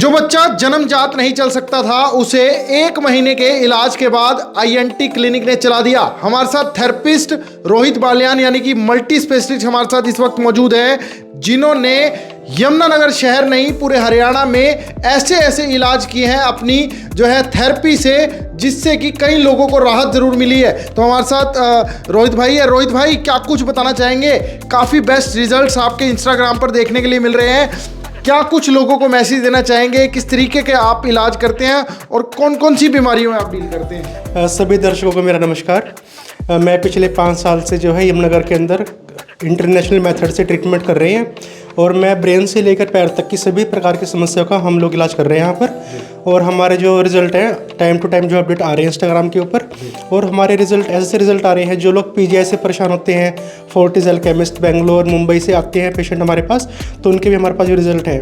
जो बच्चा जन्मजात नहीं चल सकता था उसे 1 महीने के इलाज के बाद आईएनटी क्लिनिक ने चला दिया। हमारे साथ थेरेपिस्ट रोहित बालियान यानी कि मल्टी स्पेशलिस्ट हमारे साथ इस वक्त मौजूद है, जिन्होंने यमुनानगर शहर नहीं पूरे हरियाणा में ऐसे ऐसे इलाज किए हैं अपनी जो है थेरेपी से, जिससे कि कई लोगों को राहत जरूर मिली है। तो हमारे साथ रोहित भाई है। रोहित भाई, क्या कुछ बताना चाहेंगे? काफ़ी बेस्ट रिजल्ट्स आपके इंस्टाग्राम पर देखने के लिए मिल रहे हैं। क्या कुछ लोगों को मैसेज देना चाहेंगे? किस तरीके के आप इलाज करते हैं और कौन कौन सी बीमारियों में आप डील करते हैं? सभी दर्शकों को मेरा नमस्कार। मैं पिछले 5 साल से जो है यमुनानगर के अंदर इंटरनेशनल मेथड से ट्रीटमेंट कर रहे हैं और मैं ब्रेन से लेकर पैर तक की सभी प्रकार की समस्याओं का हम लोग इलाज कर रहे हैं यहाँ पर। और हमारे जो रिज़ल्ट हैं टाइम टू टाइम जो अपडेट आ रहे हैं इंस्टाग्राम के ऊपर, और हमारे रिज़ल्ट ऐसे रिज़ल्ट आ रहे हैं जो लोग पीजीआई से परेशान होते हैं, फोर्टिस अल्केमिस्ट बेंगलोर मुंबई से आते हैं पेशेंट हमारे पास, तो उनके भी हमारे पास जो रिज़ल्ट हैं।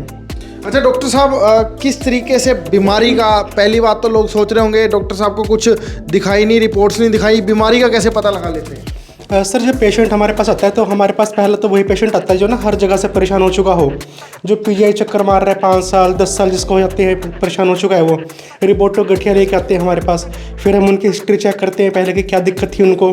अच्छा डॉक्टर साहब, किस तरीके से बीमारी का, पहली बात तो लोग सोच रहे होंगे डॉक्टर साहब को कुछ दिखाई नहीं, रिपोर्ट्स नहीं दिखाई, बीमारी का कैसे पता लगा लेते हैं? सर, जब पेशेंट हमारे पास आता है तो हमारे पास पहले तो वही पेशेंट आता है जो ना हर जगह से परेशान हो चुका हो, जो पीजीआई चक्कर मार रहा है 5 साल 10 साल जिसको हो जाते हैं, परेशान हो चुका है, वो रिपोर्ट तो गठिया लेके आते हैं हमारे पास। फिर हम उनकी हिस्ट्री चेक करते हैं पहले कि क्या दिक्कत थी उनको।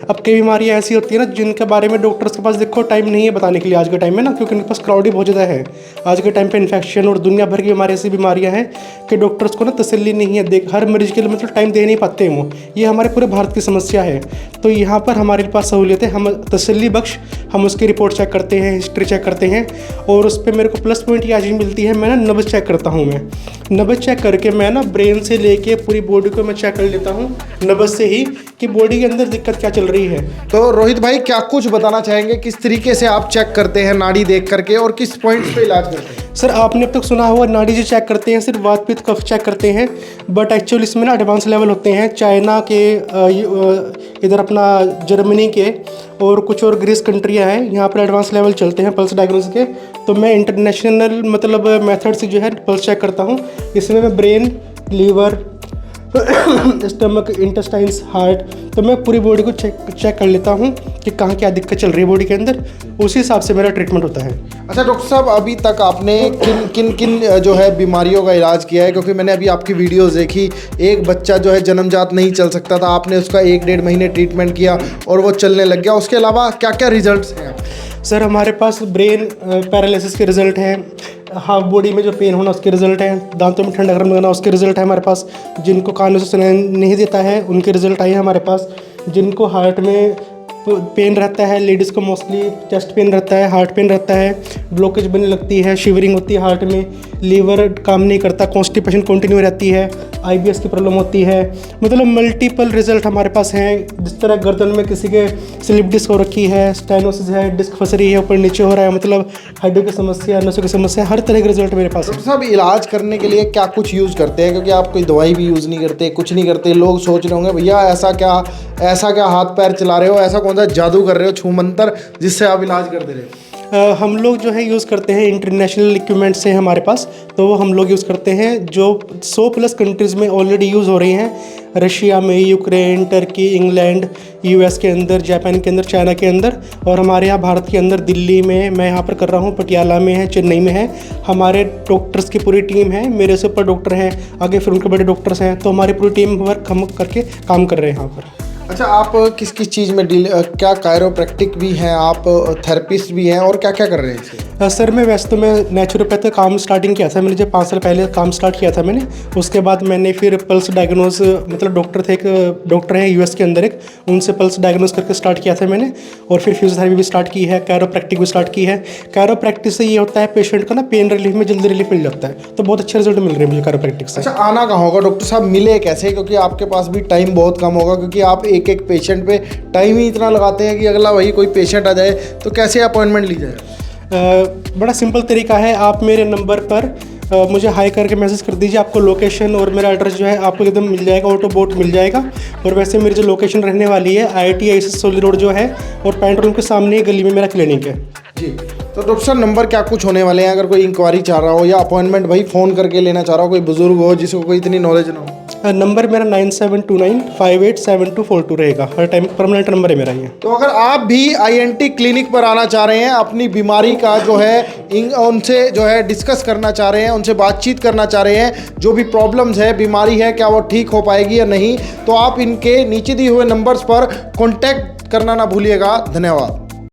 अब कई बीमारियाँ ऐसी होती है ना जिनके बारे में डॉक्टर्स के पास देखो टाइम नहीं है बताने के लिए आज के टाइम में ना, क्योंकि उनके पास क्राउड ही बहुत ज़्यादा है आज के टाइम पे। इन्फेक्शन और दुनिया भर की बीमारी ऐसी बीमारियाँ हैं कि डॉक्टर्स को ना तसल्ली नहीं है, देख हर मरीज के लिए मतलब टाइम दे नहीं पाते हैं वो। ये हमारे पूरे भारत की समस्या है। तो यहाँ पर हमारे पास सहूलियत है, हम तसल्ली बख्श हम उसकी रिपोर्ट चेक करते हैं, हिस्ट्री चेक करते हैं, और उस पर मेरे को प्लस पॉइंट ये आज भी मिलती है, मैं ना नब्ज चेक करता हूँ। मैं नब्ज चेक करके मैं ना ब्रेन से लेके पूरी बॉडी को मैं चेक कर लेता हूँ नब्ज से ही कि बॉडी के अंदर दिक्कत क्या चल रही है। तो रोहित भाई, क्या कुछ बताना चाहेंगे किस तरीके से आप चेक करते हैं नाड़ी देख करके और किस पॉइंट्स पे इलाज करते हैं? सर, आपने अब तक सुना हुआ नाड़ी जो चेक करते हैं सिर्फ वात पित्त कफ चेक करते हैं, बट एक्चुअली इसमें ना एडवांस लेवल होते हैं। चाइना के इधर अपना जर्मनी के और कुछ और ग्रीस कंट्रियाँ हैं, यहाँ पर एडवांस लेवल चलते हैं पल्स डायग्नोसिस के। तो मैं इंटरनेशनल मतलब मेथड से जो है पल्स चेक करता हूँ। इसमें मैं brain, liver, stomach, intestines, heart, तो मैं पूरी बॉडी को चेक कर लेता हूँ कि कहाँ क्या दिक्कत चल रही है बॉडी के अंदर, उसी हिसाब से मेरा ट्रीटमेंट होता है। अच्छा डॉक्टर साहब, अभी तक आपने किन किन जो है बीमारियों का इलाज किया है? क्योंकि मैंने अभी आपकी वीडियोस देखी, एक बच्चा जो है जन्मजात नहीं चल सकता था, आपने उसका 1-1.5 महीने ट्रीटमेंट किया और वो चलने लग गया। उसके अलावा क्या क्या रिजल्ट्स हैं? सर, हमारे पास ब्रेन पैरालिसिस के रिज़ल्ट हैं, हाँ बॉडी में जो पेन होना उसके रिज़ल्ट हैं, दांतों में ठंडा गर्म लगना उसके रिज़ल्ट है हमारे पास, जिनको कानों से सुनाई नहीं देता है उनके रिज़ल्ट आए हैं हमारे पास, जिनको हार्ट में पेन रहता है, लेडीज़ को मोस्टली चेस्ट पेन रहता है, हार्ट पेन रहता है, ब्लॉकेज बनने लगती है, शिवरिंग होती है हार्ट में, लीवर काम नहीं करता, कॉन्स्टिपेशन कंटिन्यू रहती है, आईबीएस की प्रॉब्लम होती है, मतलब मल्टीपल रिजल्ट हमारे पास हैं। जिस तरह गर्दन में किसी के स्लिप डिस्क हो रखी है, स्टेनोसिस है, डिस्क फंस रही है, ऊपर नीचे हो रहा है, मतलब हड्डियों की समस्या, नसों की समस्या, हर तरह के रिजल्ट मेरे पास है। डॉक्टर साहब, इलाज करने के लिए क्या कुछ यूज़ करते हैं? क्योंकि आप कोई दवाई भी यूज़ नहीं करते, कुछ नहीं करते। लोग सोच रहे होंगे भैया ऐसा क्या हाथ पैर चला रहे हो, ऐसा कौन सा जादू कर रहे हो, छू मंतर, जिससे आप इलाज कर दे रहे हो? हम लोग जो है यूज़ करते हैं इंटरनेशनल इक्विपमेंट्स हैं हमारे पास, तो वो हम लोग यूज़ करते हैं जो 100+ कंट्रीज़ में ऑलरेडी यूज़ हो रही हैं। रशिया में, यूक्रेन, टर्की, इंग्लैंड, यूएस के अंदर, जापान के अंदर, चाइना के अंदर, और हमारे यहाँ भारत के अंदर दिल्ली में मैं यहाँ पर कर रहा हूँ, पटियाला में है, चेन्नई में है। हमारे डॉक्टर्स की पूरी टीम है, मेरे से ऊपर डॉक्टर हैं, आगे फिर उनके बड़े डॉक्टर्स हैं, तो हमारी पूरी टीम वर्क हम करके काम कर रहे हैं यहाँ पर। अच्छा, आप किस किस चीज़ में क्या कायरोप्रैक्टिक भी हैं आप, थेरेपिस्ट भी हैं, और क्या क्या कर रहे हैं इसे? सर, मैं वैसे तो मैं नेचुरोपैथ काम स्टार्टिंग किया था मैंने, जब 5 साल पहले काम स्टार्ट किया था मैंने। उसके बाद मैंने फिर पल्स डायग्नोस, मतलब डॉक्टर थे, एक डॉक्टर हैं यूएस के अंदर एक, उनसे पल्स डायग्नोस करके स्टार्ट किया था मैंने, और फिर फिजियोथेरेपी भी स्टार्ट की है, कायरोप्रैक्टिक भी स्टार्ट की है। कायरोप्रैक्टिस से ये होता है पेशेंट को ना पेन रिलीफ में जल्दी रिलीफ मिल जाता है, तो बहुत अच्छे रिजल्ट मिल रहे हैं मुझे कायरोप्रैक्टिक से। अच्छा, आना कहाँ होगा डॉक्टर साहब, मिले कैसे? क्योंकि आपके पास भी टाइम बहुत कम होगा, क्योंकि आप एक पेशेंट पे टाइम ही इतना लगाते हैं कि अगला वही कोई पेशेंट आ जाए तो कैसे अपॉइंटमेंट ली जाए? बड़ा सिंपल तरीका है, आप मेरे नंबर पर मुझे हाई करके मैसेज कर दीजिए, आपको लोकेशन और मेरा एड्रेस जो है आपको एकदम मिल जाएगा, ऑटो बोट मिल जाएगा। और वैसे मेरी जो लोकेशन रहने वाली है IIT सोली रोड जो है, और पेंट रूम के सामने ही गली में मेरा क्लिनिक है जी। तो डॉक्टर साहब, नंबर क्या कुछ होने वाले हैं? अगर कोई इंक्वायरी चाह रहा हो या अपॉइंटमेंट भाई फ़ोन करके लेना चाह रहा हो, कोई बुजुर्ग हो जिसको कोई इतनी नॉलेज ना हो? नंबर मेरा 9729587242 रहेगा। हर टाइम परमानेंट नंबर है मेरा ये। तो अगर आप भी INT क्लिनिक पर आना चाह रहे हैं, अपनी बीमारी का जो है उनसे जो है डिस्कस करना चाह रहे हैं, उनसे बातचीत करना चाह रहे हैं, जो भी प्रॉब्लम्स है, बीमारी है, क्या वो ठीक हो पाएगी या नहीं, तो आप इनके नीचे दिए हुए नंबर्स पर कॉन्टैक्ट करना ना भूलिएगा। धन्यवाद।